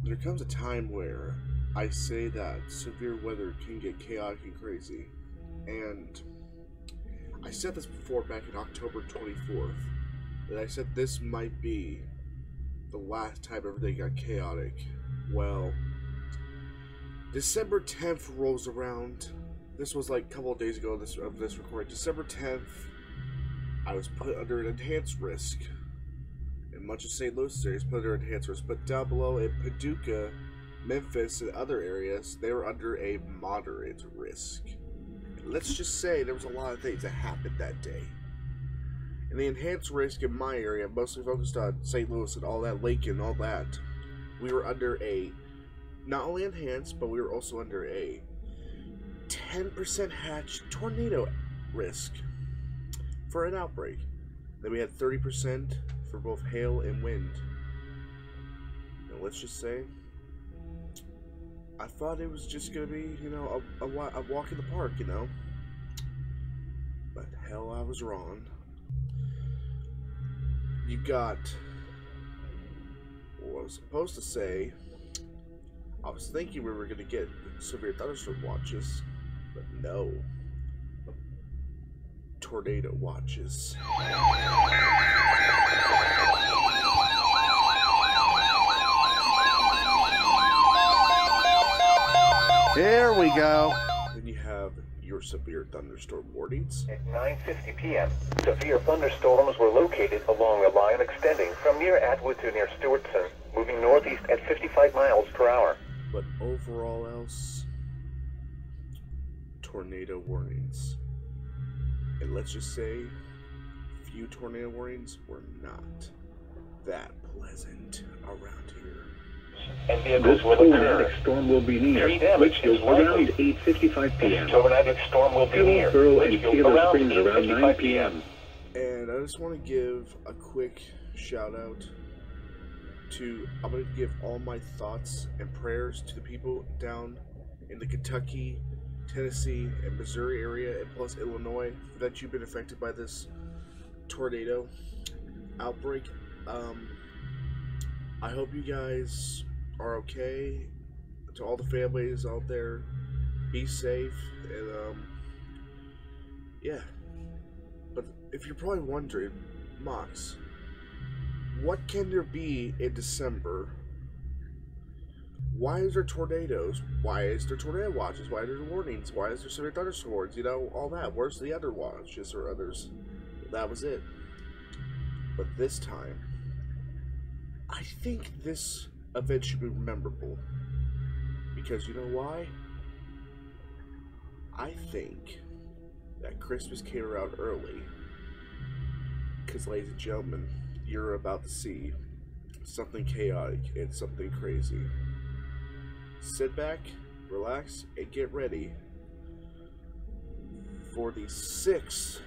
There comes a time where I say that severe weather can get chaotic and crazy, and I said this before back in October 24th, that I said this might be the last time everything got chaotic. Well, December 10th rolls around. This was like a couple of days ago of this recording. December 10th, I was put under an enhanced risk. And much of St. Louis area is put under enhanced risk. But down below in Paducah, Memphis, and other areas, they were under a moderate risk. Let's just say there was a lot of things that happened that day. And the enhanced risk in my area, mostly focused on St. Louis and all that, Lincoln, all that, we were under a, not only enhanced, but we were also under a 10% hatch tornado risk for an outbreak. Then we had 30% for both hail and wind. And let's just say, I thought it was just gonna be, you know, a walk in the park, you know. But hell, I was wrong. You got what I was supposed to say. I was thinking we were gonna get severe thunderstorm watches, but no. Tornado watches. There we go. Then you have your severe thunderstorm warnings. At 9:50 p.m., severe thunderstorms were located along a line extending from near Atwood to near Stewartson, moving northeast at 55 miles per hour. But overall else, tornado warnings. And let's just say, few tornado warnings were not that pleasant around here. And vehicles will occur. Storm will be near. Which is around 8:55 p.m. Tornadic storm will be near. And Taylor Springs around 9 p.m. And I just want to give a quick shout out to, I'm going to give all my thoughts and prayers to the people down in the Kentucky, Tennessee, and Missouri area, and plus Illinois, that you've been affected by this tornado outbreak. I hope you guys are okay. To all the families out there, be safe, and yeah. But if you're probably wondering, Mox, what can there be in December? Why is there tornadoes? Why is there tornado watches? Why are there warnings? Why is there severe thunderstorms? You know, all that. Where's the other watches or others? That was it. But this time, I think this event should be memorable. Because you know why? I think that Christmas came around early. Because, ladies and gentlemen, you're about to see something chaotic and something crazy. Sit back, relax, and get ready for the 6th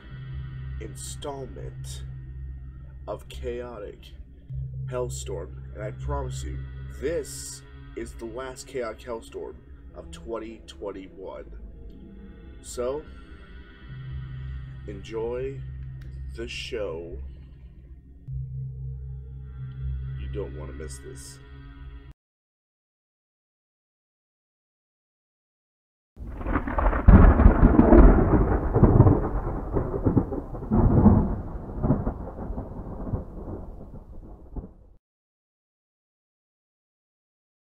installment of Chaotic Hellstorm. And I promise you, this is the last Chaotic Hellstorm of 2021. So, enjoy the show. You don't want to miss this.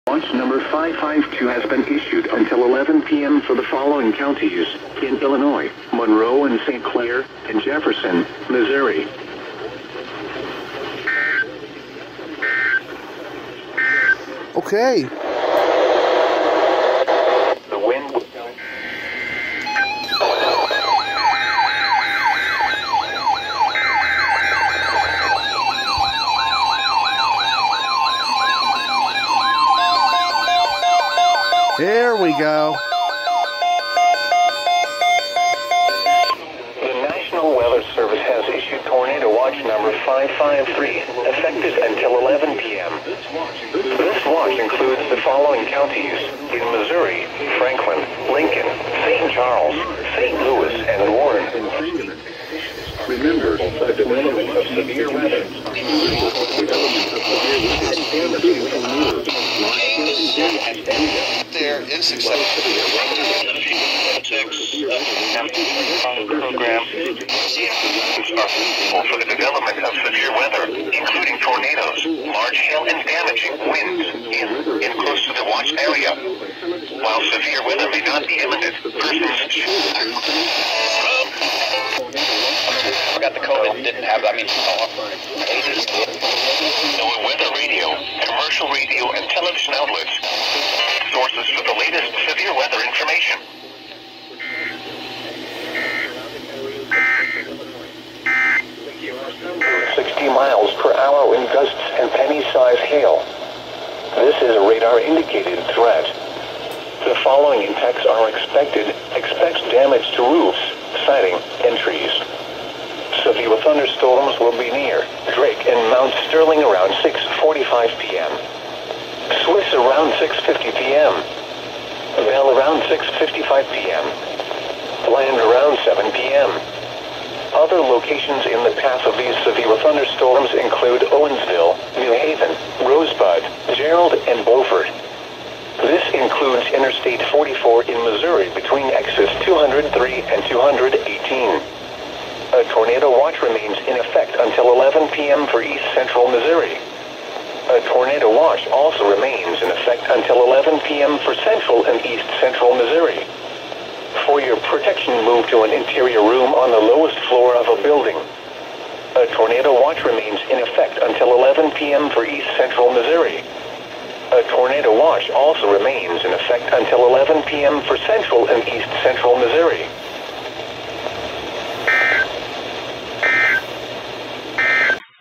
Launch number 552 has been issued until 11 p.m. for the following counties in Illinois: Monroe and St. Clair, and Jefferson, Missouri. Okay. The wind. There we go. The National Weather Service has issued Tornado Watch number 553, effective until 11 p.m. This watch includes the following counties in Missouri: Franklin, Lincoln, St. Charles, St. Louis, and Warren. Remember, the elements of severe weather, the elements of severe weather, and the program for the development of severe weather, including tornadoes, large hail, and damaging winds in close to the watch area. While severe weather may not be imminent, persons should... Forgot the COVID didn't have that. I mean, weather radio, commercial radio, and television outlets. Sources for the latest severe weather information. Miles per hour in gusts and penny-sized hail. This is a radar-indicated threat. The following impacts are expected. Expect damage to roofs, siding, and trees. Severe thunderstorms will be near Drake and Mount Sterling around 6:45 p.m. Swiss around 6:50 p.m. Bell around 6:55 p.m. Land around 7 p.m. Other locations in the path of these severe thunderstorms include Owensville, New Haven, Rosebud, Gerald, and Beaufort. This includes Interstate 44 in Missouri between exits 203 and 218. A tornado watch remains in effect until 11 p.m. for East Central Missouri. A tornado watch also remains in effect until 11 p.m. for Central and East Central Missouri. For your protection, move to an interior room on the lowest floor of a building. A tornado watch remains in effect until 11 p.m. for East Central Missouri. A tornado watch also remains in effect until 11 p.m. for Central and East Central Missouri.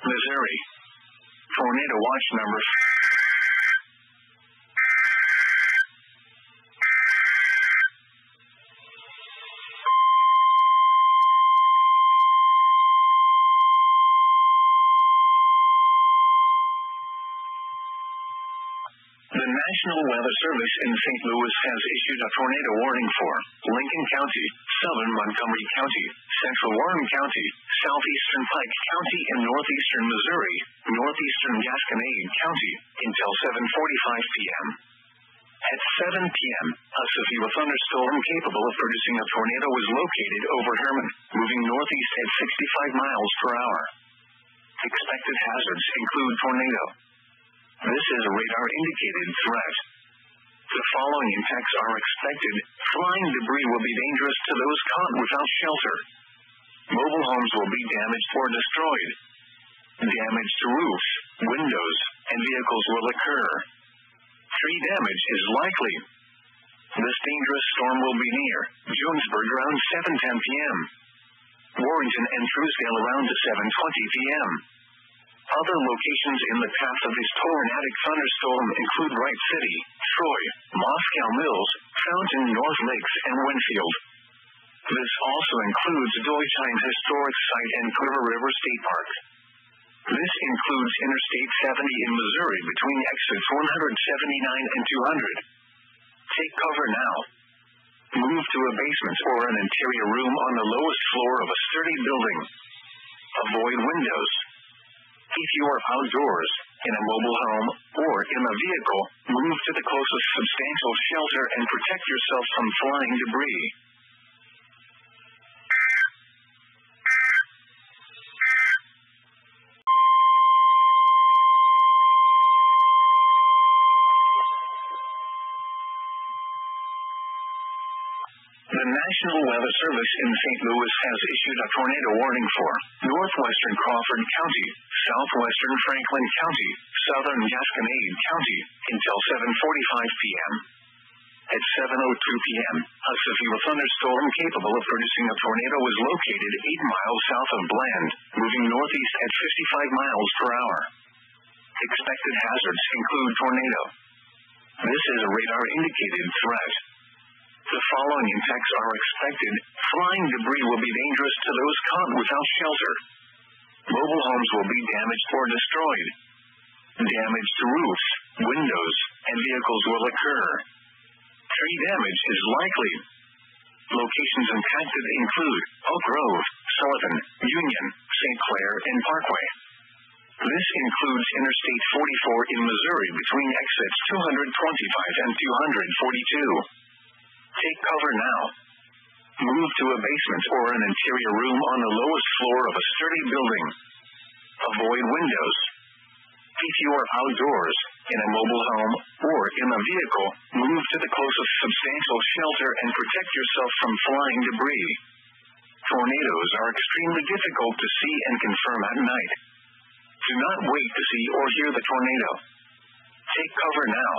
Missouri. Tornado watch number. The National Weather Service in St. Louis has issued a tornado warning for Lincoln County, southern Montgomery County, central Warren County, southeastern Pike County, and northeastern Missouri, northeastern Gasconade County, until 7:45 p.m. At 7 p.m., a severe thunderstorm capable of producing a tornado was located over Herman, moving northeast at 65 miles per hour. Expected hazards include tornado. This is a radar-indicated threat. The following impacts are expected. Flying debris will be dangerous to those caught without shelter. Mobile homes will be damaged or destroyed. Damage to roofs, windows, and vehicles will occur. Tree damage is likely. This dangerous storm will be near Jonesburg around 7:10 p.m. Warrington and Truesdale around 7:20 p.m. Other locations in the path of this tornadic thunderstorm include Wright City, Troy, Moscow Mills, Fountain, North Lakes, and Winfield. This also includes Deutschheim's historic site and Quiver River State Park. This includes Interstate 70 in Missouri between exits 179 and 200. Take cover now. Move to a basement or an interior room on the lowest floor of a sturdy building. Avoid windows. If you are outdoors, in a mobile home, or in a vehicle, move to the closest substantial shelter and protect yourself from flying debris. The National Weather Service in St. Louis has issued a tornado warning for northwestern Crawford County, southwestern Franklin County, southern Gasconade County, until 7:45 p.m. At 7:02 p.m., a severe thunderstorm capable of producing a tornado was located 8 miles south of Bland, moving northeast at 55 miles per hour. Expected hazards include tornado. This is a radar-indicated threat. The following impacts are expected. Flying debris will be dangerous to those caught without shelter. Mobile homes will be damaged or destroyed. Damage to roofs, windows, and vehicles will occur. Tree damage is likely. Locations impacted include Oak Grove, Sullivan, Union, St. Clair, and Parkway. This includes Interstate 44 in Missouri between exits 225 and 242. Take cover now. Move to a basement or an interior room on the lowest floor of a sturdy building. Avoid windows. If you are outdoors, in a mobile home, or in a vehicle, move to the closest substantial shelter and protect yourself from flying debris. Tornadoes are extremely difficult to see and confirm at night. Do not wait to see or hear the tornado. Take cover now.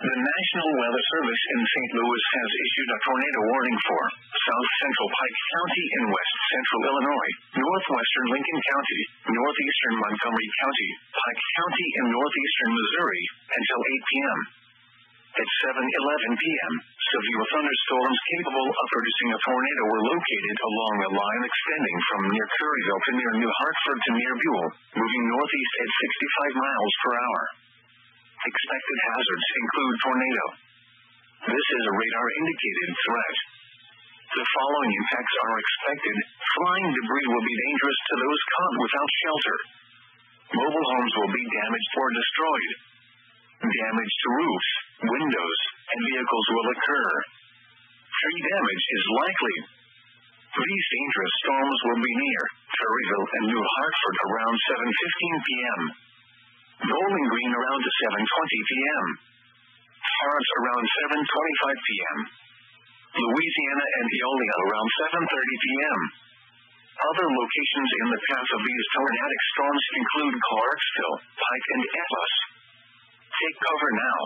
The National Weather Service in St. Louis has issued a tornado warning for South Central Pike County in West Central Illinois, Northwestern Lincoln County, Northeastern Montgomery County, Pike County in Northeastern Missouri, until 8 p.m. At 7:11 p.m., severe thunderstorms capable of producing a tornado were located along a line extending from near Curryville to near New Hartford to near Buell, moving northeast at 65 miles per hour. Expected hazards include tornado. This is a radar-indicated threat. The following impacts are expected. Flying debris will be dangerous to those caught without shelter. Mobile homes will be damaged or destroyed. Damage to roofs, windows, and vehicles will occur. Tree damage is likely. These dangerous storms will be near Curryville and New Hartford around 7:15 p.m. Bowling Green around 7:20 p.m. Florence around 7:25 p.m. Louisiana and Eolia around 7:30 p.m. Other locations in the path of these tornadic storms include Clarksville, Pike, and Atlas. Take cover now.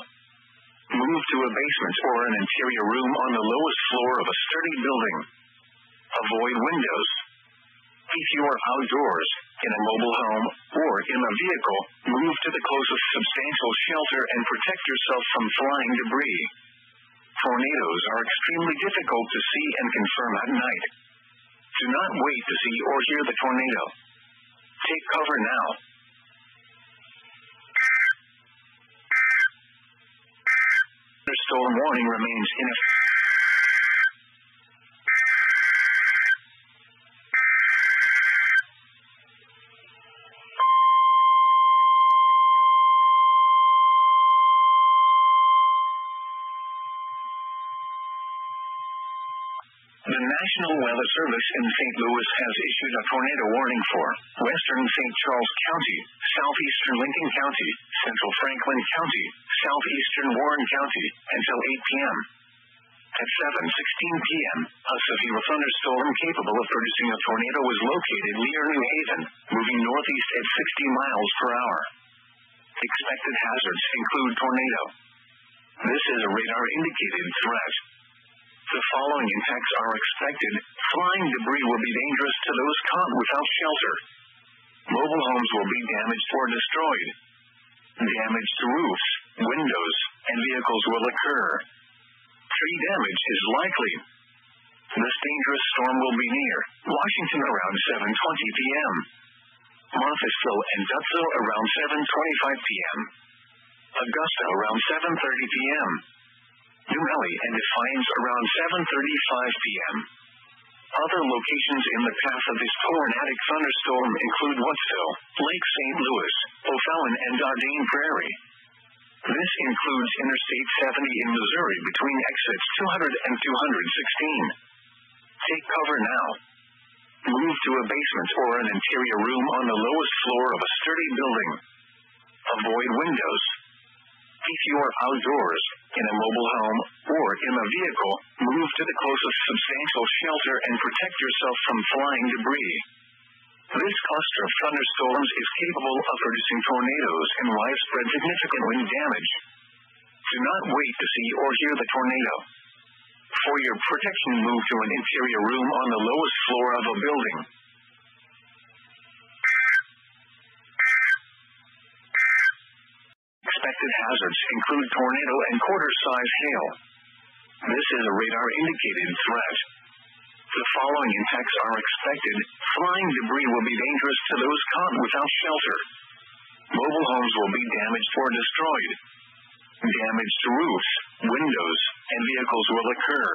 Move to a basement or an interior room on the lowest floor of a sturdy building. Avoid windows. If you are outdoors, in a mobile home, or in a vehicle, move to the closest substantial shelter and protect yourself from flying debris. Tornadoes are extremely difficult to see and confirm at night. Do not wait to see or hear the tornado. Take cover now. Thunderstorm warning remains in effect. The National Weather Service in St. Louis has issued a tornado warning for western St. Charles County, southeastern Lincoln County, central Franklin County, southeastern Warren County, until 8 p.m. At 7:16 p.m., a severe thunderstorm capable of producing a tornado was located near New Haven, moving northeast at 60 miles per hour. Expected hazards include tornado. This is a radar-indicated threat. The following impacts are expected. Flying debris will be dangerous to those caught without shelter. Mobile homes will be damaged or destroyed. Damage to roofs, windows, and vehicles will occur. Tree damage is likely. This dangerous storm will be near Washington around 7:20 p.m. Marthasville and Ducksville around 7:25 p.m. Augusta around 7:30 p.m. New Alley and Defiance around 7:35 p.m. Other locations in the path of this tornadic thunderstorm include Woodsville, Lake St. Louis, O'Fallon, and Dardane Prairie. This includes Interstate 70 in Missouri between exits 200 and 216. Take cover now. Move to a basement or an interior room on the lowest floor of a sturdy building. Avoid windows. If you are outdoors, in a mobile home, or in a vehicle, move to the closest substantial shelter and protect yourself from flying debris. This cluster of thunderstorms is capable of producing tornadoes and widespread significant wind damage. Do not wait to see or hear the tornado. For your protection, move to an interior room on the lowest floor of a building. Expected hazards include tornado and quarter-size hail. This is a radar-indicated threat. The following impacts are expected. Flying debris will be dangerous to those caught without shelter. Mobile homes will be damaged or destroyed. Damage to roofs, windows, and vehicles will occur.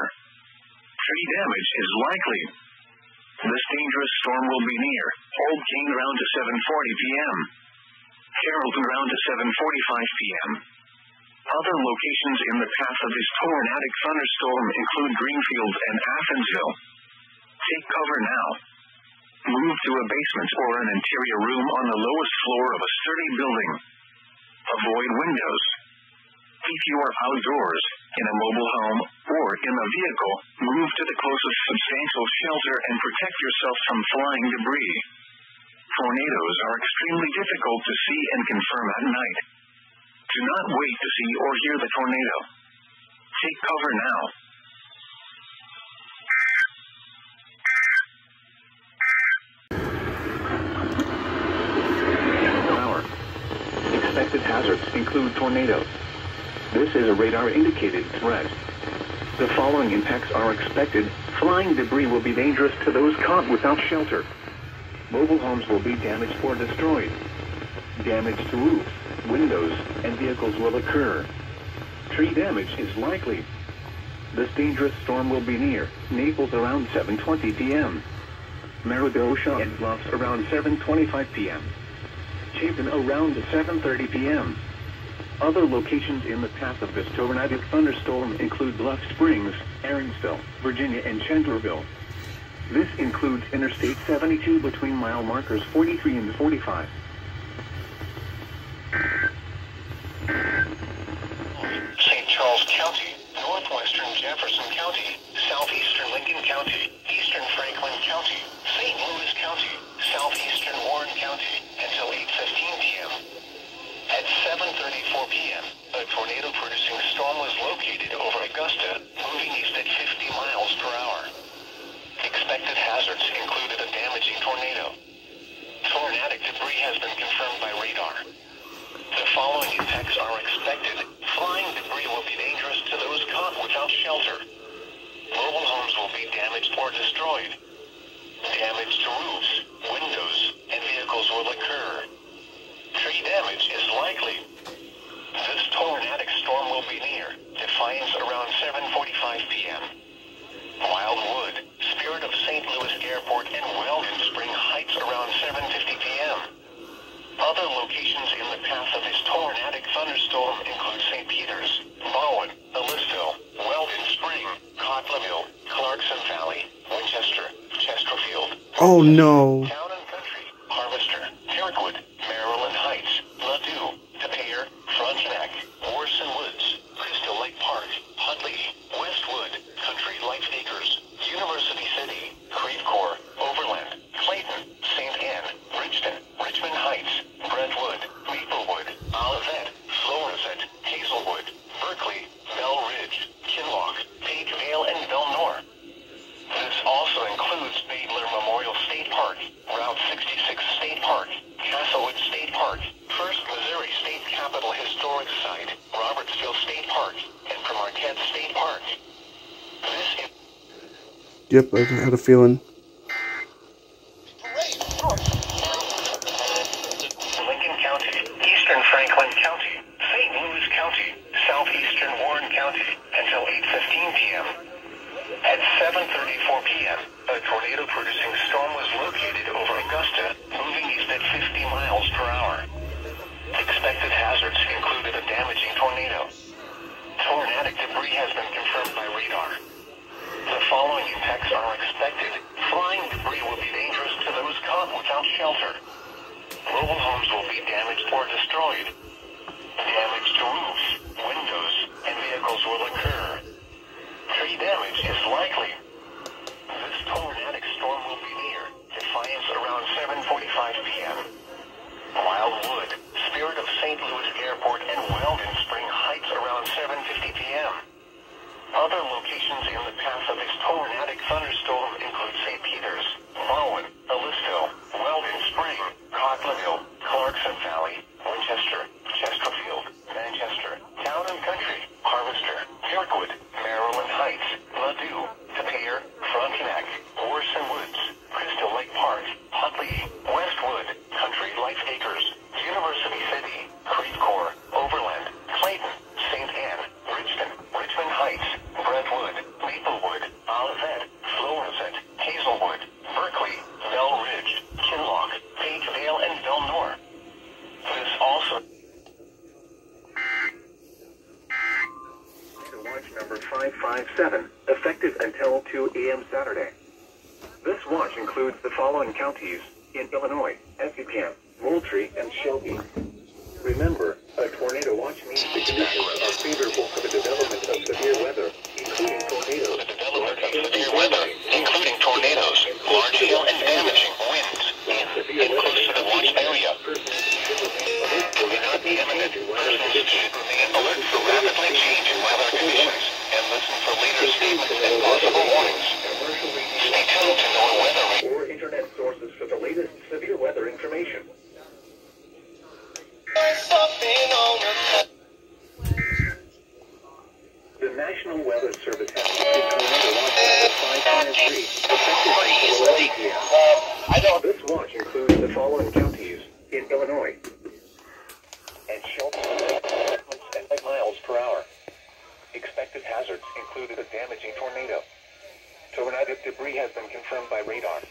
Tree damage is likely. This dangerous storm will be near Old Kane around to 7:40 p.m. Carrollton around to 7:45 p.m. Other locations in the path of this tornadic thunderstorm include Greenfield and Athensville. Take cover now. Move to a basement or an interior room on the lowest floor of a sturdy building. Avoid windows. If you are outdoors, in a mobile home, or in a vehicle, move to the closest substantial shelter and protect yourself from flying debris. Tornadoes are extremely difficult to see and confirm at night. Do not wait to see or hear the tornado. Take cover now. Expected hazards include tornadoes. This is a radar-indicated threat. The following impacts are expected. Flying debris will be dangerous to those caught without shelter. Mobile homes will be damaged or destroyed. Damage to roofs, windows, and vehicles will occur. Tree damage is likely. This dangerous storm will be near Naples around 7:20 p.m. Maridocha and Bluffs around 7:25 p.m. Chapin around 7:30 p.m. Other locations in the path of this tornadic thunderstorm include Bluff Springs, Aaronsville, Virginia, and Chandlerville. This includes Interstate 72 between mile markers 43 and 45. St. Charles County, northwestern Jefferson County, southeastern Lincoln County, eastern Franklin County, St. Louis County, southeastern Warren County, until 8:15 p.m. At 7:34 p.m., a tornado-producing storm was located over Augusta, moving east at 50 miles per hour. Expected hazards included a damaging tornado. Tornadic debris has been confirmed by radar. The following impacts are expected. Flying debris will be dangerous to those caught without shelter. Mobile homes will be damaged or destroyed. Damage to roofs, windows, and vehicles will occur. Tree damage is likely. This tornadic storm will be near Defiance around 7:45 p.m. Wildwood, Spirit of St. Louis Airport, and Weldon Spring Heights around 7:50 p.m. Other locations in the path of this tornadic thunderstorm include St. Peters, Bowen, Ellisville, Weldon Spring, Cotlerville, Clarkson Valley, Winchester, Chesterfield, Oh no. Town and Country, Harvester, Herrickwood, Maryland Heights, Ladue, Depayer, Frontenac, Orson Woods, Crystal Lake Park, Huntley, Westwood, Country Life Acres, University City, Creve Coeur, Overland, Clayton, St. Anne, Bridgeton, Richmond Heights, Brentwood, Maplewood, Olivet, Floresville, Hazelwood, Berkeley, Bell Ridge, Kinloch, Pagevale, and Belnor. This also includes Badler Memorial State Park, Route 66 State Park, Castlewood State Park, First Missouri State Capitol Historic Site, Robertsville State Park, and Marquette State Park. Yep, I had a feeling. Lincoln County, eastern Franklin County, St. Louis County, southeastern Warren County, until 8:15 p.m. At 7:34 p.m., a tornado-producing storm was located over Augusta, moving east at 50 miles per hour. Expected hazards included a damaging tornado. Tornadic debris has been confirmed by radar. The following impacts are expected. Flying debris will be dangerous to those caught without shelter. Mobile homes will be damaged or destroyed. Damage to roofs, windows, and vehicles will occur. Tree damage is likely. This tornadic storm will be near Defiance around 7:45 p.m. Wildwood, Spirit of St. Louis Airport, and Weldon Spring Heights around 7:50 p.m. Other locations in the path of this tornadic thunderstorm include St. Peters, Bowen, Ellisville, Weldon Spring, Cotlerville, Clarkson Valley, Winchester, Chesterfield, Manchester, Town and Country, Harvester, Herrickwood, Maryland effective until 2 a.m. Saturday. This watch includes the following counties in Illinois: Effingham, Moultrie, and Shelby. Remember, a tornado watch means the conditions are favorable for the development of severe weather, including tornadoes. The development of severe weather, including tornadoes, large hail, and damaging winds in close to the watch area. In not the imminent, persons should remain alert for rapidly changing weather conditions and listen for later statements and possible warnings. Stay tuned to know weather Or internet sources for the latest severe weather information. The National Weather Service has issued tornado watch number 553, effective until 11 p.m. This watch includes the following counties in Illinois: and Shelby, and 5 miles per hour. Expected hazards included a damaging tornado. Tornadic debris has been confirmed by radar.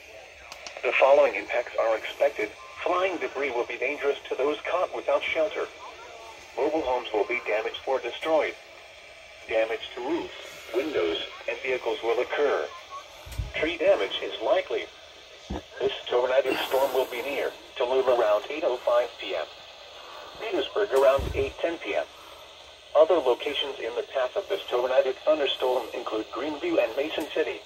The following impacts are expected. Flying debris will be dangerous to those caught without shelter. Mobile homes will be damaged or destroyed. Damage to roofs, windows, and vehicles will occur. Tree damage is likely. This tornadic storm will be near Duluth around 8:05 p.m. Petersburg around 8:10 p.m. Other locations in the path of this tornadic thunderstorm include Greenview and Mason City.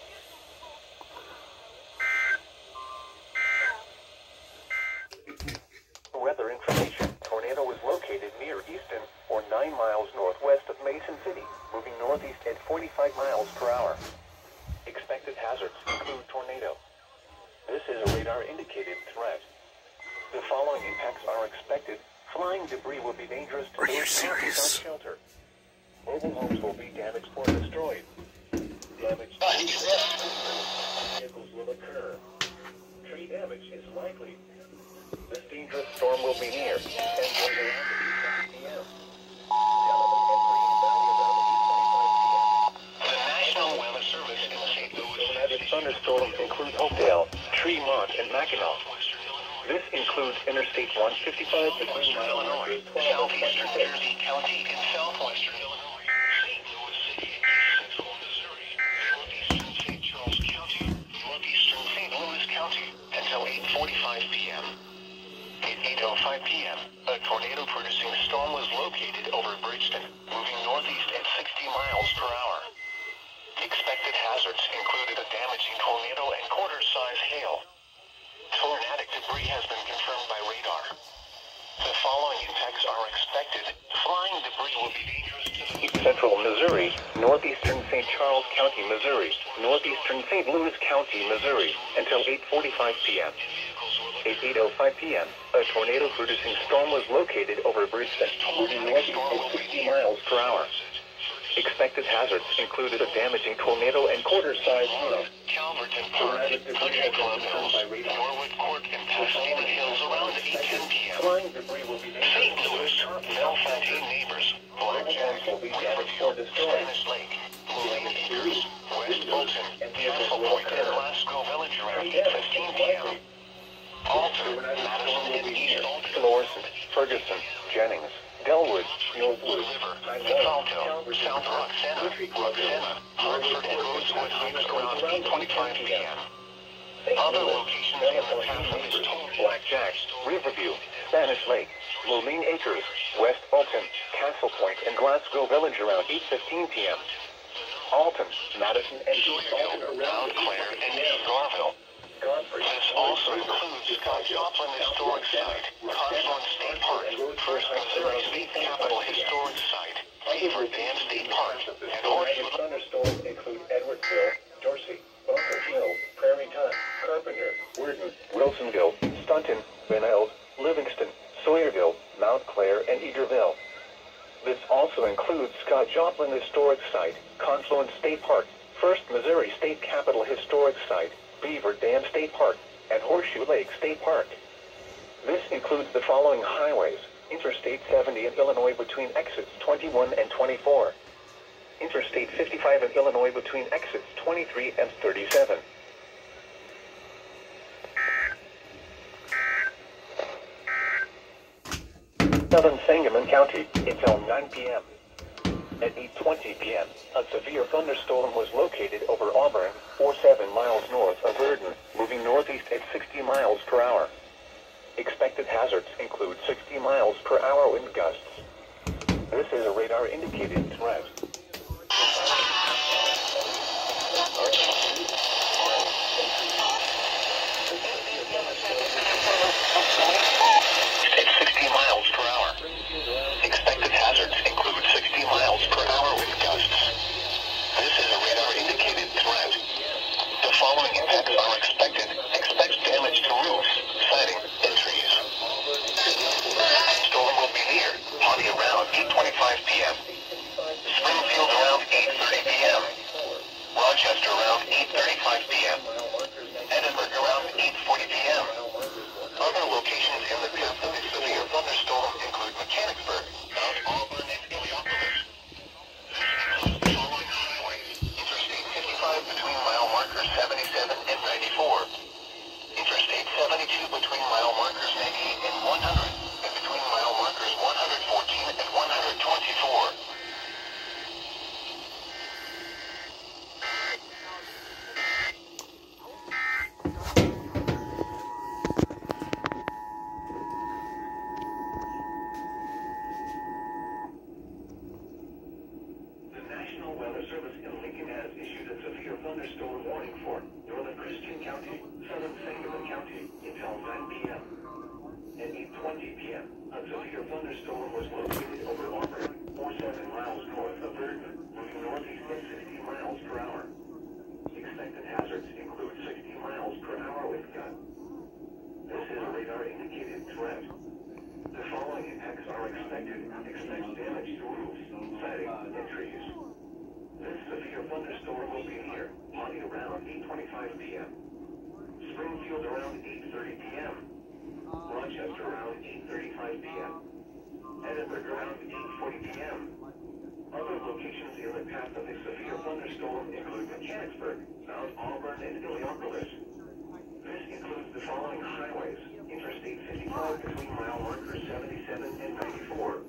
Weather information. Tornado was located near Easton, or 9 miles northwest of Mason City, moving northeast at 45 miles per hour. Expected hazards include tornado. This is a radar-indicated threat. The following impacts are expected. Flying debris will be dangerous to those caught without shelter. Mobile homes will be damaged or destroyed. Damage to vehicles will occur. Tree damage is likely. This dangerous storm will be near and will around 8:10 p.m. The National Weather Service in St. Louis. Tornadic thunderstorms include Hopedale, Tremont, and Mackinac. This includes Interstate 155 between Illinois, southeastern Jersey County, and southwestern Illinois, St. Louis City, central Missouri, northeastern St. Charles County, northeastern St. Louis County, until 8:45 p.m. At 8:05 p.m., a tornado-producing storm was located over Bridgeton, moving northeast at 60 miles per hour. Expected hazards included a damaging tornado and quarter-size hail. Tornadic debris has been confirmed by radar. The following impacts are expected. Flying debris will be dangerous to the Central Missouri, northeastern St. Charles County, Missouri, northeastern St. Louis County, Missouri, until 8:45 p.m. At 8:05 p.m., a tornado-producing storm was located over Bridgeton, moving northeast at 60 miles per hour. Expected hazards included a damaging tornado and quarter-size hail. Calverton Park, Country Club Hills, Norwood Court, and Pasadena Hills around 8:10 p.m. Flying debris will be St. Louis, Bellefontaine Neighbors, Blackjack, Weatherfield, Spanish Lake, Moline Acres, West Fulton, Castle Point, and Glasgow Village around 8:15 p.m. Alton, Madison, and East Alton, Florissant, Ferguson, Jennings, Delwood, Northwood, River, Falco, South Roxana, Hartford, and Rosewood Heights around 8:25 p.m. Other locations in the path of this storm: Blackjack, Riverview, Spanish Lake, Moline Acres, West Fulton, Castle Point, and Glasgow Village around 8:15 p.m. Alton, Madison, and East Alton around Claire, and East Garville. This also includes Scott Joplin Historic Site, Confluence State Park, First Missouri State Capitol Historic Site, Beaver Dam State Park, and Horseshoe. Thunderstorms include Edwardsville, Dorsey, Bunker Hill, Prairie Top, Carpenter, Worden, Wilsonville, Stunton, Van Elde, Livingston, Sawyerville, Mount Clair, and Eagerville. This also includes Scott Joplin Historic Site, Confluence State Park, First Missouri State Capitol Historic Site, Beaver Dam State Park, and Horseshoe Lake State Park. This includes the following highways: Interstate 70 in Illinois between exits 21 and 24. Interstate 55 in Illinois between exits 23 and 37. Southern Sangamon County until 9 p.m. At 8:20 p.m., a severe thunderstorm was located over Auburn, or 7 miles north of Verdon, moving northeast at 60 miles per hour. Expected hazards include 60 miles per hour wind gusts. This is a radar indicated threat. At 60 miles per hour. Expected hazards include 60 miles per hour wind gusts. This is a radar indicated threat. The following impacts are expected. Expect damage to roofs, siding, and trees. Storm will be near Pawnee around 8:25 p.m. Springfield around 8:30 p.m. Rochester around 8:35 p.m. Edinburgh around 8:40 p.m. Other locations in the path of a severe thunderstorm include Mechanicsburg, Mount Auburn, and Illiopolis. The following highways: Interstate 55 between mile markers 77 and 94. Interstate 72 between mile markers 98 and 100, and between mile markers 114 and 124. The National Weather Service in Lincoln has issued a severe thunderstorm warning for northern Christian County, southern Sangamon County until 9 p.m. At 8:20 p.m., a severe thunderstorm was located over Auburn, or 7 miles north of Verdon, moving northeast at 60 miles per hour. Expected hazards include 60 miles per hour wind gusts. This is a radar indicated threat. The following impacts are expected. Expect damage to roofs, siding, and trees. This severe thunderstorm will be near Pawnee around 8:25 p.m. Springfield around 8:30 p.m. Rochester around 8:35 p.m. Edinburgh around 8:40 p.m. Other locations in the path of a severe thunderstorm include Mechanicsburg, Mount Auburn, and Illiopolis. This includes the following highways: Interstate 55 between mile markers 77 and 94.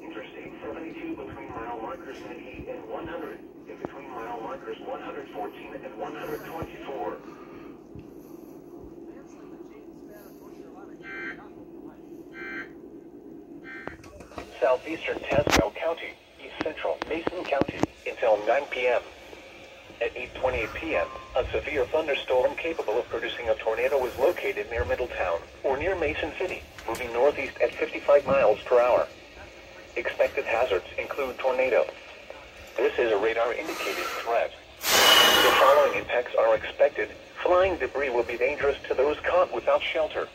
Interstate 72 between mile markers 98 and 100, and between mile markers 114 and 124. Southeastern Tazewell County, East Central Mason County, until 9 p.m. At 8:28 p.m., a severe thunderstorm capable of producing a tornado was located near Middletown, or near Mason City, moving northeast at 55 miles per hour. Expected hazards include tornado. This is a radar indicated threat. The following impacts are expected. Flying debris will be dangerous to those caught without shelter.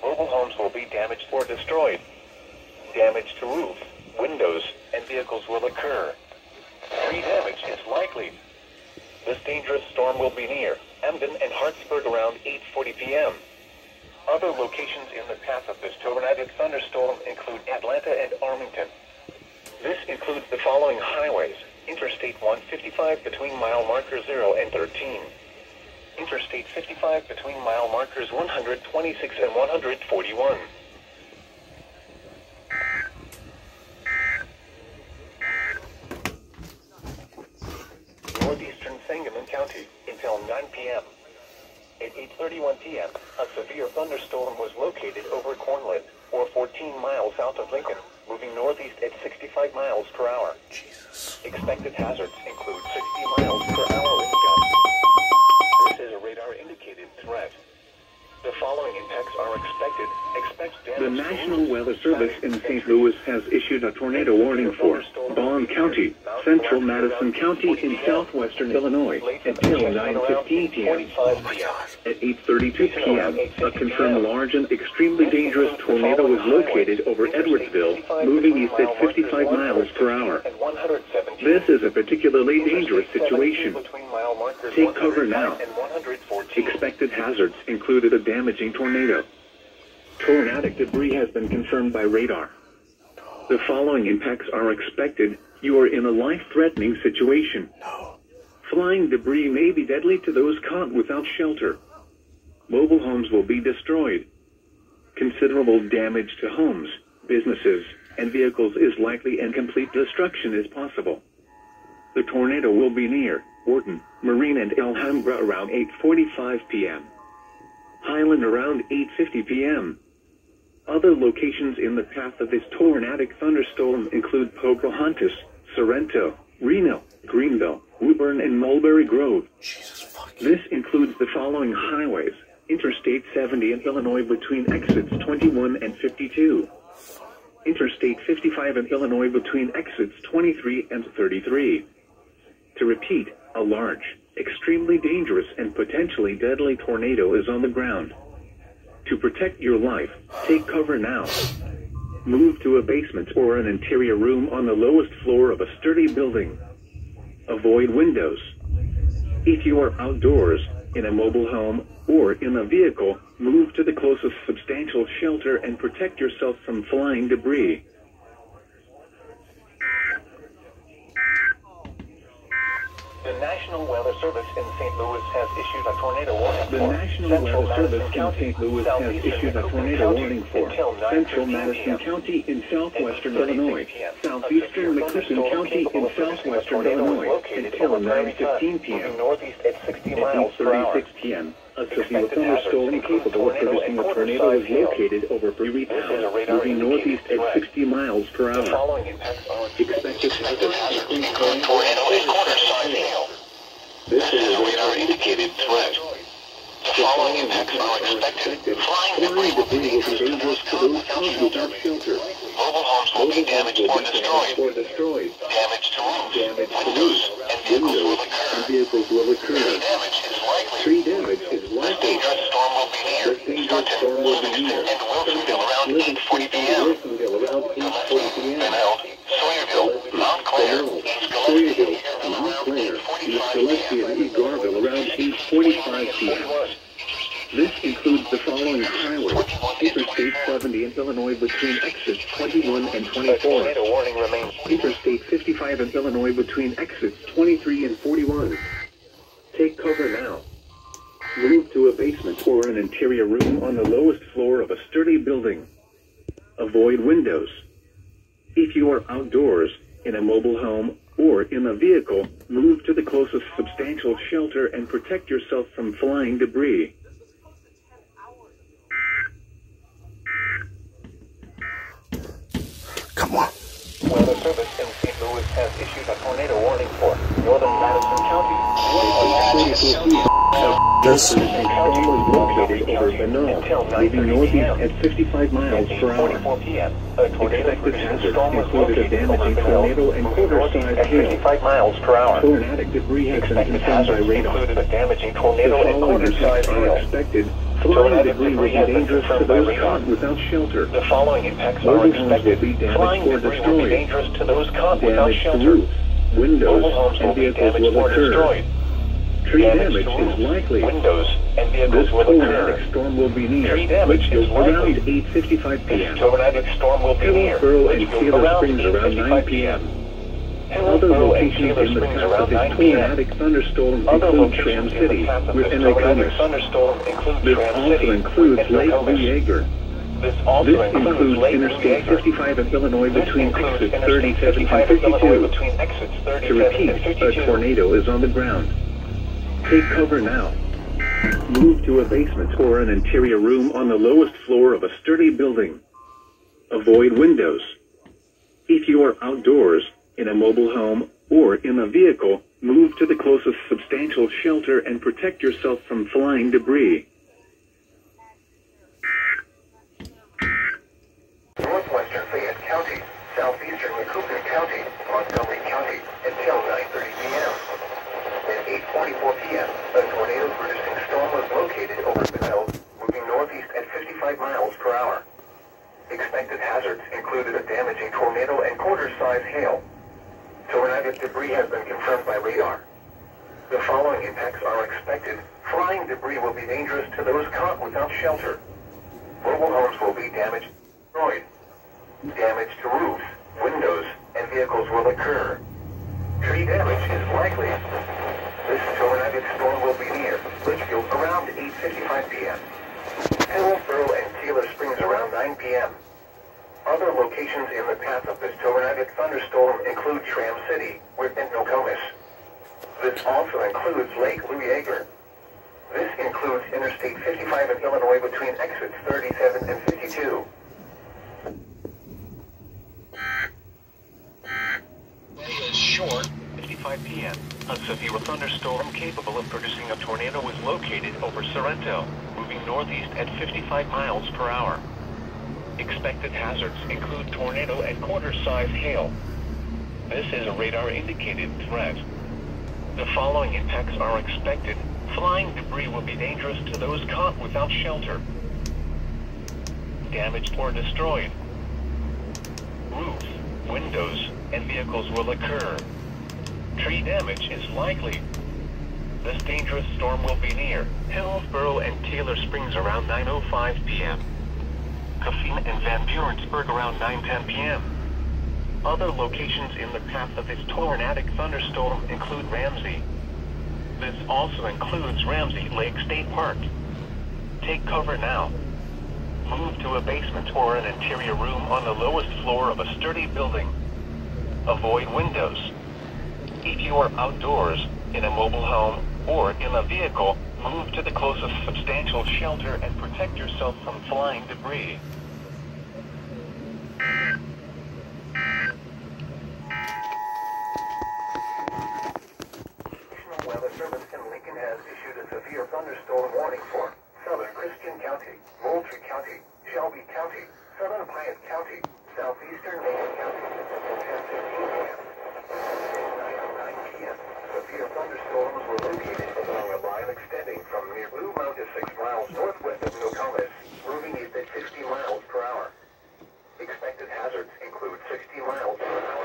Mobile homes will be damaged or destroyed. Damage to roofs, windows, and vehicles will occur. Tree damage is likely. This dangerous storm will be near Emden and Hartsburg around 8:40 p.m. Other locations in the path of this tornadic thunderstorm include Atlanta and Arlington. This includes the following highways: Interstate 155 between mile markers 0 and 13. Interstate 55 between mile markers 126 and 141. Northeastern Sangamon County until 9 p.m. At 8:31 p.m., a severe thunderstorm was located over Cornland, or 14 miles south of Lincoln, moving northeast at 65 miles per hour. Jesus. Expected hazards include 60 miles per hour wind gusts. This is a radar indicated threat. The following impacts are expected. Expect damage The to National roofs, Weather Service siding, in and St. trees. Louis has issued a tornado warning for Bond County, Central Madison County in southwestern Illinois until 9:15 p.m. At 8:32 p.m., a confirmed large and extremely dangerous tornado was located over Edwardsville, moving east at 55 miles per hour. This is a particularly dangerous situation. Take cover now. Expected hazards included a damaging tornado. Tornadic debris has been confirmed by radar. The following impacts are expected. You are in a life-threatening situation. Flying debris may be deadly to those caught without shelter. Mobile homes will be destroyed. Considerable damage to homes, businesses, and vehicles is likely and complete destruction is possible. The tornado will be near Wharton, Marine and Alhambra around 8:45 p.m. Highland around 8:50 p.m. Other locations in the path of this tornadic thunderstorm include Pocahontas, Sorrento, Reno, Greenville, Woburn and Mulberry Grove. This includes the following highways: Interstate 70 in Illinois between exits 21 and 52. Interstate 55 in Illinois between exits 23 and 33. To repeat, a large, extremely dangerous and potentially deadly tornado is on the ground. To protect your life, take cover now. Move to a basement or an interior room on the lowest floor of a sturdy building. Avoid windows. If you are outdoors, in a mobile home, or in a vehicle, move to the closest substantial shelter and protect yourself from flying debris. The National Weather Service in St. Louis has issued a tornado warning The for National Central Weather Madison Service in County, St. Louis has Southeastern issued a Cook tornado County warning for until 9:13 Central Madison p.m. County in southwestern At 8:36 Illinois, p.m. southeastern Macoupin County in southwestern Illinois until 9:15 p.m. Northeast at 60 At miles per hour. 8:36 p.m. A severe thunderstorm capable of producing a tornado is located over Prairie Town, moving northeast at 60 miles per The hour. following impacts are Expected hazards include Tornado and quarter-size hail. This This is a radar-indicated threat. The following impacts are expected. Flying debris will be dangerous to those caught without shelter. Mobile homes will be damaged or destroyed. Damage to roofs, windows, and vehicles will occur. Tree damage is This likely. dangerous storm will be near. Starting Livingston and Wilsonville around 8:40 p.m. Around 8:40 p.m. Benheld, Sawyerville, Montclair, East Gillespie, Montclair, around East 8:45 Gillespie, p.m. and East Garville around 8:45 p.m. This includes the following highways: Interstate 70 in Illinois between exits 21 and a 24. tornado warning remains. Interstate 55 in Illinois between exits 23 and 41. Take cover now. Move to a basement or an interior room on the lowest floor of a sturdy building. Avoid windows. If you are outdoors, in a mobile home, or in a vehicle, move to the closest substantial shelter and protect yourself from flying debris. Come on. Weather Service in St. Louis has issued a tornado warning for northern Madison County. This A storm was located over Benhall, leaving northeast at 55 miles per hour. 8:44 p.m. A tornado Expected producing hazards storm was include a located over damaging Benhall, tornado and moving northeast quarter-size at hail. 55 miles per hour. Tornadic debris has been Expected confirmed by hazards radar. included a damaging The tornado and following quarter-size impacts are hail. expected. Flying debris will be has been dangerous to confirmed by those radar. caught without shelter. The following impacts are Mobile homes will expected. be damaged Flying or debris will be destroyed. dangerous to those caught without Damage to shelter. roofs, windows, Mobile homes will and be vehicles damaged will or occur. destroyed. Tree Damage damage to is roofs, likely. windows, and This vehicles will tornadic occur. storm will be near Tree damage is Litchfield around likely. 8:55 This p.m. tornadic storm will be near Hillsborough and Litchfield Taylor around Springs around 9 8:55 p.m. Other Hillsborough and locations Taylor in the Springs path around of this 9 p.m. tornadic thunderstorm Other include locations Tram in the City path of with this tornadic Nokomis. thunderstorm include This Tram also City includes and Lake Nokomis. Yeager. This also This includes Lake Interstate Yeager. 55 in Illinois This between includes exits Interstate 37 and 55 in Illinois 52. between exits To 37 repeat, and a 52. tornado is on the ground. Take cover now. Move to a basement or an interior room on the lowest floor of a sturdy building. Avoid windows. If you are outdoors, in a mobile home, or in a vehicle, move to the closest substantial shelter and protect yourself from flying debris. Northwestern Fayette County, southeastern Macoupin County, Montgomery County, until 9:30 p.m. At 8:44 p.m., a tornado-producing storm was located over Benheld, moving northeast at 55 miles per hour. Expected hazards included a damaging tornado and quarter-size hail. Tornadic debris has been confirmed by radar. The following impacts are expected. Flying debris will be dangerous to those caught without shelter. Mobile homes will be damaged, destroyed. Damage to roofs, windows, and vehicles will occur. Tree damage is likely. This tornadic storm will be near Litchfield around 8:55 p.m. Hillsborough and Taylor Springs around 9 p.m. Other locations in the path of this tornadic thunderstorm include Tram City, within Nokomis. This also includes Lake Louis. This includes Interstate 55 in Illinois between exits 37 and 52. Is short, 55 p.m. A severe thunderstorm capable of producing a tornado is located over Sorrento, moving northeast at 55 miles per hour. Expected hazards include tornado and quarter-size hail. This is a radar-indicated threat. The following impacts are expected. Flying debris will be dangerous to those caught without shelter. Damaged or destroyed. Roofs, windows, and vehicles will occur. Tree damage is likely. This dangerous storm will be near Hillsborough and Taylor Springs around 9:05 p.m. Coffeen and Van Burentsburg around 9:10 p.m. Other locations in the path of this tornadic thunderstorm include Ramsey. This also includes Ramsey Lake State Park. Take cover now. Move to a basement or an interior room on the lowest floor of a sturdy building. Avoid windows. If you are outdoors, in a mobile home, or in a vehicle, move to the closest substantial shelter and protect yourself from flying debris. National Weather Service in Lincoln has issued a severe thunderstorm warning for Southern Christian County, Moultrie County, Shelby County, Southern Piatt County, Southeastern Macon County, until 10:15 p.m. At 9:09 p.m. Severe thunderstorms were located along a line extending from near Blue Mountain 6 miles northwest of Nokomis, moving east at 60 miles per hour. Expected hazards include 60 miles per hour.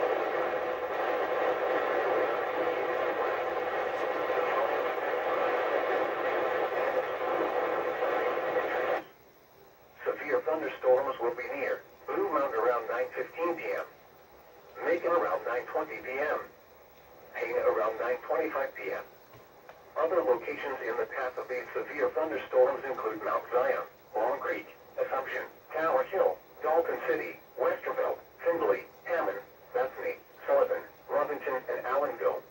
Severe thunderstorms will be near Blue Mountain around 9:15 p.m. Macon around 9:20 p.m. Hayna around 9:25 p.m. Other locations in the path of these severe thunderstorms include Mount Zion, Long Creek, Assumption, Tower Hill, Dalton City, Westerville, Findlay, Hammond, Bethany, Sullivan, Lovington, and Allenville.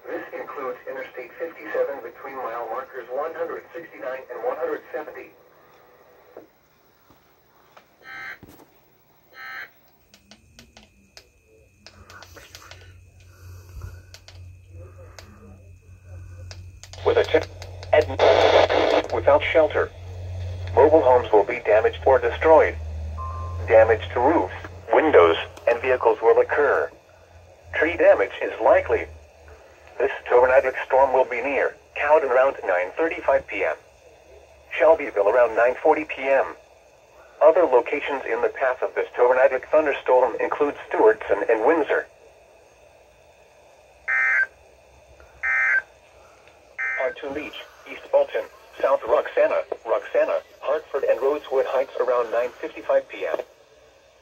This includes Interstate 57 between mile markers 169 and 170. With a tip, without shelter. Mobile homes will be damaged or destroyed. Damage to roofs, windows, and vehicles will occur. Tree damage is likely. This tornadic storm will be near Cowden around 9:35 p.m. Shelbyville around 9:40 p.m. Other locations in the path of this tornadic thunderstorm include Stewartson and Windsor. Pontoon Beach, East Bolton, South Roxana, Hartford, and Rosewood Heights around 9:55 p.m.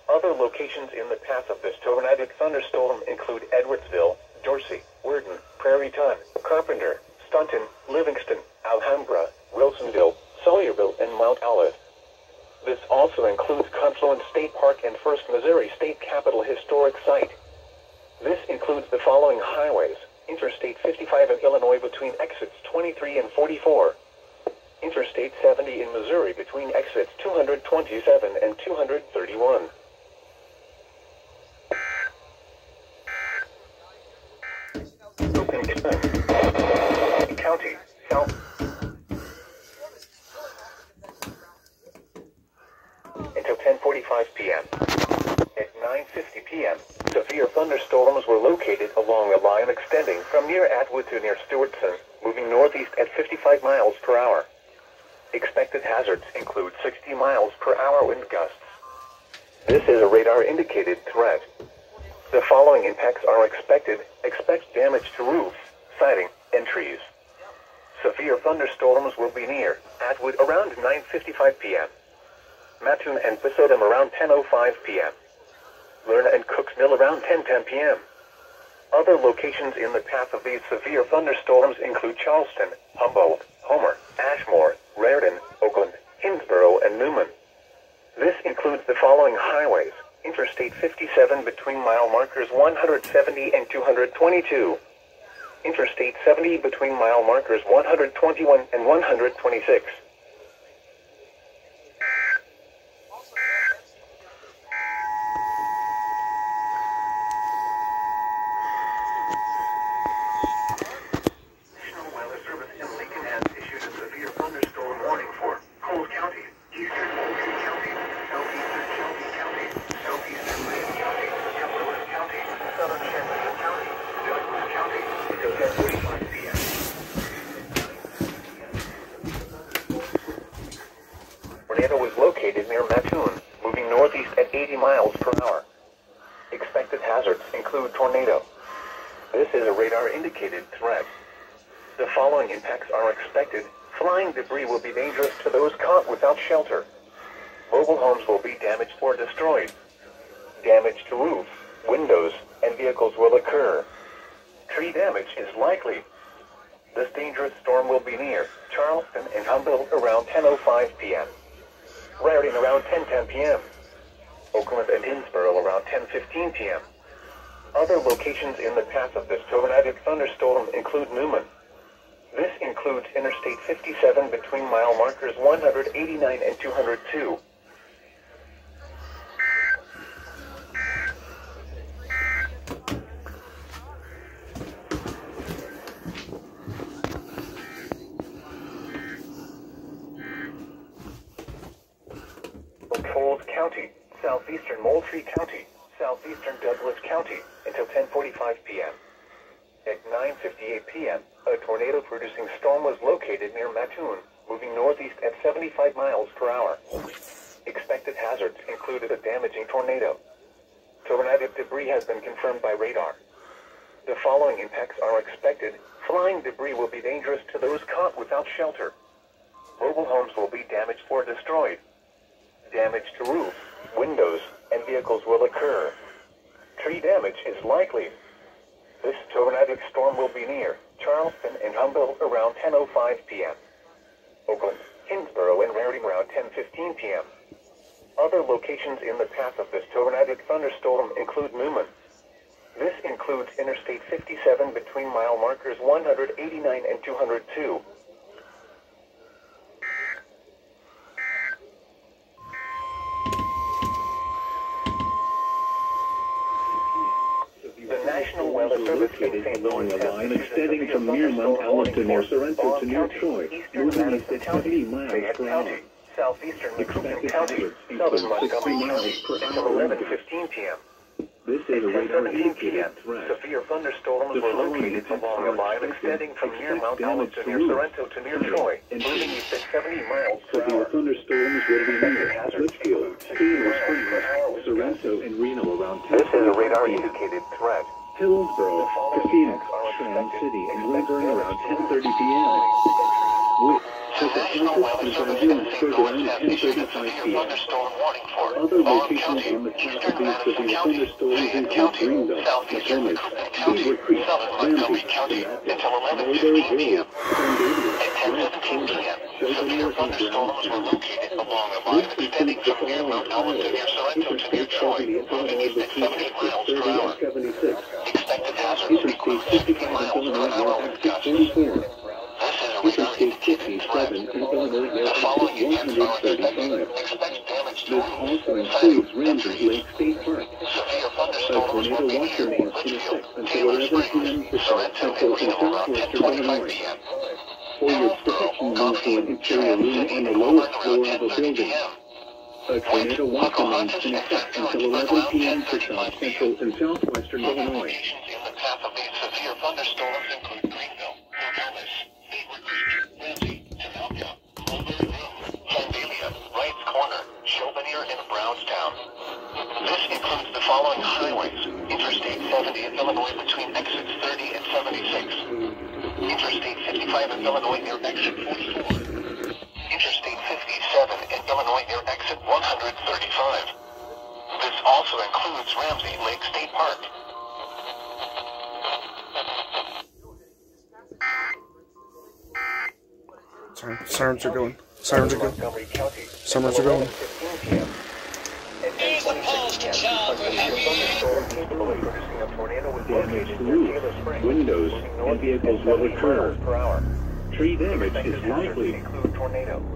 Other locations in the path of this tornadic thunderstorm include Edwardsville, Dorsey, Worden, Prairie Ton, Carpenter, Staunton, Livingston, Alhambra, Wilsonville, Sawyerville, and Mount Olive. This also includes Confluence State Park and First Missouri State Capitol Historic Site. This includes the following highways: Interstate 55 in Illinois between exits 23 and 44. Interstate 70 in Missouri between exits 227 and 231. County, South. Until 10:45 p.m. At 9:50 p.m., severe thunderstorms were located along a line extending from near Atwood to near Stewartson, moving northeast at 55 miles per hour. Expected hazards include 60 miles per hour wind gusts. This is a radar-indicated threat. The following impacts are expected. Expect damage to roofs, siding, and trees. Severe thunderstorms will be near Atwood around 9:55 p.m. Mattoon and Bethesda around 10:05 p.m. Lerna and Cooks Mill around 10:10 p.m. Other locations in the path of these severe thunderstorms include Charleston, Humboldt, Homer, Ashmore, Raritan, Oakland, Hinsboro, and Newman. This includes the following highways: Interstate 57 between mile markers 170 and 222. Interstate 70 between mile markers 121 and 126. National Weather Service in Lincoln has issued a severe thunderstorm warning for Coles County, Eastern Moultrie County, Southeastern Shelby County, Southeastern Lane County, Cumberland County, Southern Champaign County, Douglas County, until 10:45 p.m. Tornado was located near Mattoon, moving northeast at 80 miles per hour. Expected hazards include tornado. This is a radar-indicated threat. The following impacts are expected. Flying debris will be dangerous to those caught without shelter. Mobile homes will be damaged or destroyed. Damage to roofs, windows, and vehicles will occur. Tree damage is likely. This dangerous storm will be near Charleston and Humboldt around 10:05 p.m. Raritan around 10:10 p.m. Oakland and Hinsboro around 10:15 p.m. Other locations in the path of this tornadic thunderstorm include Newman. This includes Interstate 57 between mile markers 189 and 202. Coles County, Southeastern Moultrie County, Southeastern Douglas County, until 10:45 p.m. At 9:58 p.m., a tornado-producing storm was located near Mattoon, moving northeast at 75 miles per hour. Expected hazards included a damaging tornado. Tornadic debris has been confirmed by radar. The following impacts are expected. Flying debris will be dangerous to those caught without shelter. Mobile homes will be damaged or destroyed. Damage to roofs, windows, and vehicles will occur. Tree damage is likely. This tornadic storm will be near Charleston and Humboldt around 10:05 p.m. Oakland, Hinsboro, and Raritan around 10:15 p.m. Other locations in the path of this tornadic thunderstorm include Newman. This includes Interstate 57 between mile markers 189 and 202. The National Weather Service in St. Louis has line extending from near Mount Allison near Sorrento to near Troy, moving east at 70 miles per hour. Southeastern Expected County, hazards Southern include 60 Montgomery miles County, per until hour. 11:15 p.m. This is a At 10:17 radar-indicated p.m., threat. severe thunderstorms The were following located impacts along a are line expected. extending from near Mount Expect Allison damage near to Sorrento to near Troy, and moving east at 70 miles per Severe hour. thunderstorms will be near Hazards Litchfield, include 60 Taylor miles Springs, per hour with Sorrento, and Reno around 10 This is a p.m. radar-indicated threat. Hillsboro, Phoenix, Trail City, and Woodburn around 10:30 p.m. Which has a conference and ambulance program at 10:35 p.m. Other locations in the path of these severe thunderstorms include Greenville, McComas, Beaver Creek, Ramsey, Tanaka, Mulberry Grove, Sandalia, West Corner, Chauvenier, and Brownstown. This includes the following highways: Interstate 70 in Illinois between exits 30 and 76. Interstate 55 in Illinois near exit 44. Interstate 57 in Illinois near exit 135. This also includes Ramsey Lake State Park. A tornado watch remains in effect until 11 p.m. for South Central and Southwestern Illinois. For your protection, move to an interior room on the lowest floor of a building. A tornado watch remains in effect until 11 p.m. for South Central and Southwestern Illinois. Locations in the path of these severe thunderstorms include Greenville, McComas, Beaver Creek, Ramsey, Tanaka, Mulberry Grove, Sandalia, Wrights Corner, Chauvenier, and Brownstown. This includes the following highways: Interstate 70 in Illinois between exits 30 and 76. Interstate 55 in Illinois near exit 44. Interstate 57 in Illinois near exit 135. This also includes Ramsey Lake State Park. Sirens are going. Sirens are going. Montgomery County. Sirens are going. 15 p.m. At 10:26 p.m., Damage to roofs, windows, and vehicles will occur. Tree damage is likely.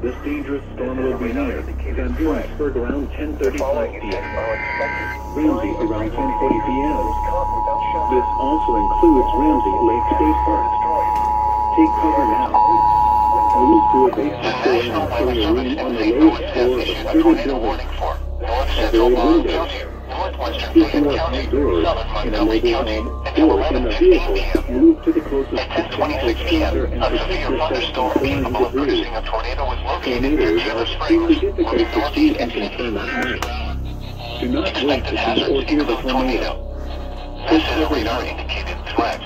This dangerous storm will be near Van Burentsburg around 10:35 p.m. Ramsey around 10:40 p.m. This also includes Ramsey Lake State Park. Take cover now. Move to a basement floor and clear your room on the lowest floor of a secluded building. Avoid windows. Keep more doors in a mobile home or in a vehicle. Move to the closest potential shelter and protect yourself from flying debris. Tornadoes are extremely difficult to see and can turn at night. Do not wait to see or hear the tornado. This is a radar indicated threat.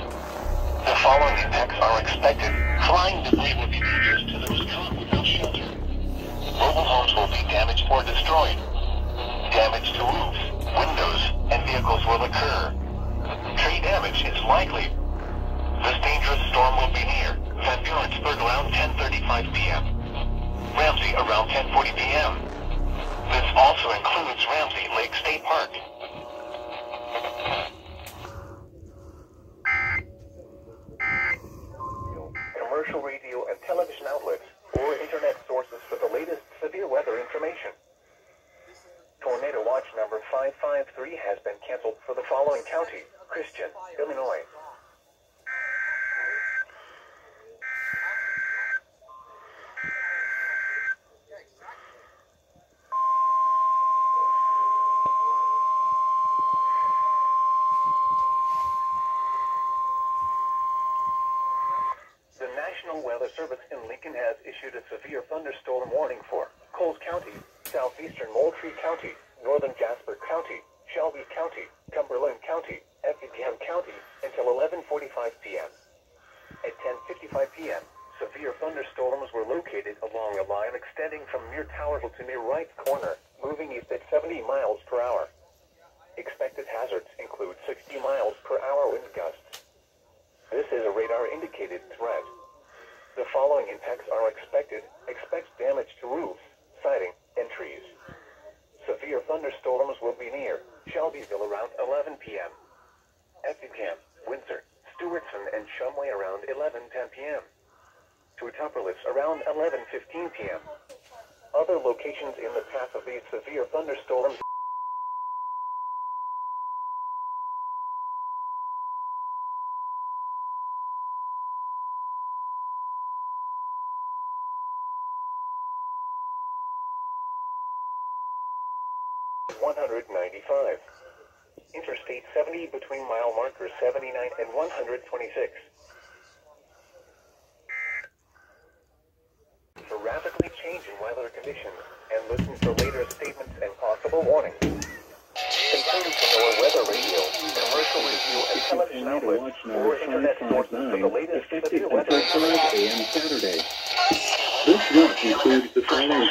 The following impacts are expected. Flying debris will be dangerous to those caught without shelter. Mobile homes will be damaged or destroyed. Damage to roofs, windows, and vehicles will occur. Tree damage is likely. This dangerous storm will be near Van Burentsburg around 10:35 p.m. Ramsey around 10:40 p.m. This also includes Ramsey Lake State Park. Commercial radio and television outlets or internet sources for the latest severe weather information. Tornado watch number 553 has been canceled for the following county: Christian, Illinois. The National Weather Service in Lincoln has issued a severe thunderstorm warning for Coles County, southeastern Moultrie County, northern Jasper County, Shelby County, Cumberland County, Effingham County until 11:45 p.m. At 10:55 p.m., severe thunderstorms were located along a line extending from near Tower Hill to near Wright's Corner, moving east at 70 miles per hour. Expected hazards include 60 miles per hour wind gusts. This is a radar-indicated threat. The following impacts are expected. Expect damage to roofs, siding, and trees. Severe thunderstorms will be near Shelbyville around 11 p.m. Effingham, Windsor, Stewartson, and Shumway around 11:10 p.m. To Tupperless around 11:15 p.m. Other locations in the path of these severe thunderstorms. .195. Interstate 70 between mile markers 79 and 126. For rapidly changing weather conditions and listen for later statements and possible warnings. Continue to know our weather radio, commercial radio, and television outlets or internet sources for the latest severe weather a.m. Saturday. This watch includes the following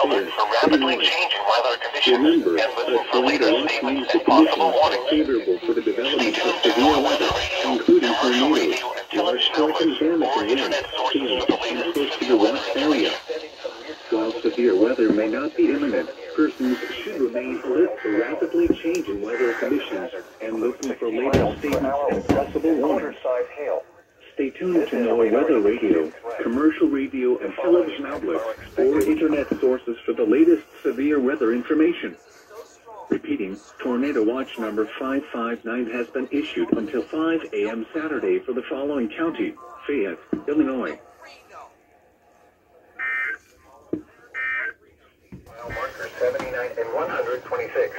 counties. rapidly changing weather conditions Remember and listen that for later tornado statements means the and possible conditions are warnings. favorable for the development of severe weather, including tornadoes, large striking damage and wind, hail, and close to the watch area. While severe weather may not be imminent, persons should remain alert for rapidly changing weather conditions and listen for later statements and possible warnings. Quarter-size hail. Stay tuned to know weather radio, commercial radio and television outlets, or internet sources for the latest severe weather information. Repeating, Tornado Watch number 559 has been issued until 5 a.m. Saturday for the following county: Fayette, Illinois. Mile markers 79 and 126.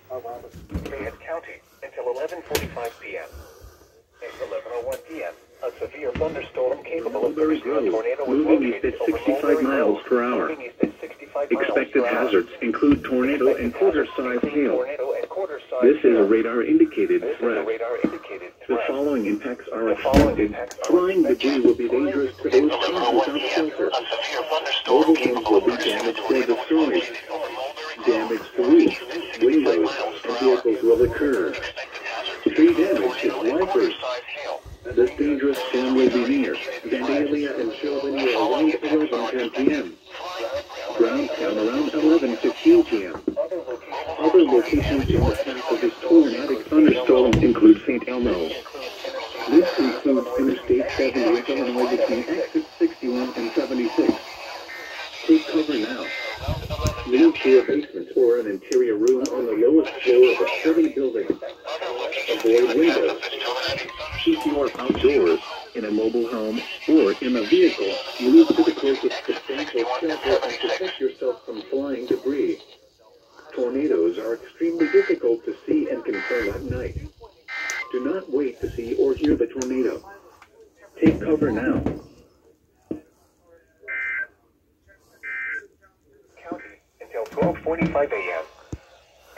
Fayette County until 11:45 p.m. At 11:01 p.m., a severe thunderstorm capable of producing a tornado was Moving east located at over 65 Mulberry miles Road. per hour. Moving east at 65 miles Expected per hour. hazards include tornado and quarter-size hail. Tornado and quarter-size This is a hail. radar-indicated This is a threat. radar-indicated The threat. following impacts are The following expected. impacts are Flying expected. debris will be dangerous to those caught 11:01 without p.m. shelter. A severe thunderstorm Mobile homes capable will of be producing a damaged or tornado was destroyed. located over Mulberry Road. Damage to roofs, windows, and vehicles will occur. Expected hazards Tree include damage is tornado and likely. quarter-size hail. This dangerous storm will be near Vandalia and Shelby around 11:10 p.m. Brownstown around 11:15 p.m. Other locations in the path of this tornadic thunderstorm include St. Elmo. This includes Interstate 70 in Illinois between exits 61 and 76. Take cover now. Move to a basement or an interior room on the lowest floor of a heavy building. Avoid windows. Keep your outdoors, in a mobile home, or in a vehicle. Move to the closest substantial shelter and protect yourself from flying debris. Tornadoes are extremely difficult to see and confirm at night. Do not wait to see or hear the tornado. Take cover now. County until 12:45 a.m.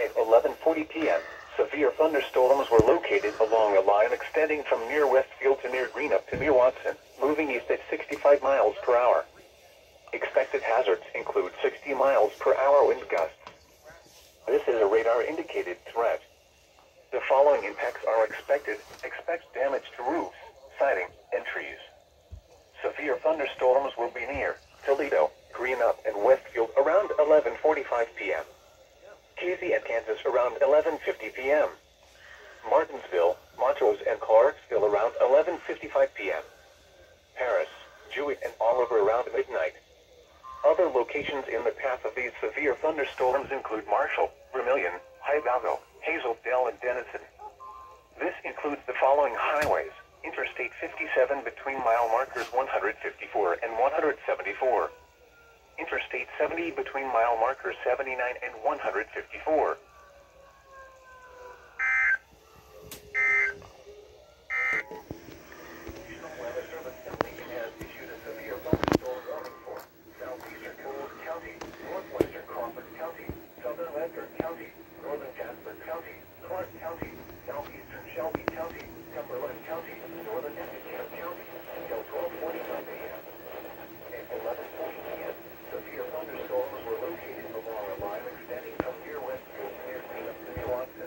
At 11:40 p.m., severe thunderstorms were located along a line extending from near Westfield to near Greenup to near Watson, moving east at 65 miles per hour. Expected hazards include 60 miles per hour wind gusts. This is a radar-indicated threat. The following impacts are expected. Expect damage to roofs, siding, and trees. Severe thunderstorms will be near Toledo, Greenup, and Westfield around 11:45 p.m. Casey and Kansas around 11:50 p.m. Martinsville, Montrose, and Clarksville around 11:55 p.m. Paris, Jewett, and Oliver around midnight. Other locations in the path of these severe thunderstorms include Marshall, Vermilion, Hidalgo, Hazeldale, and Denison. This includes the following highways: Interstate 57 between mile markers 154 and 174. Interstate 70 between mile markers 79 and 154. National Weather Service in Lincoln has issued a severe thunderstorm warning for southeastern Coles County, northwestern Crawford County, southern Ledford County, northern Jasper County, Clark County, southeastern Shelby County, Cumberland County, northern Effingham County, until 12:45 a.m. At 11:40 p.m., severe thunderstorms were located along a line extending from near Westfield to near Greenup to near Watson,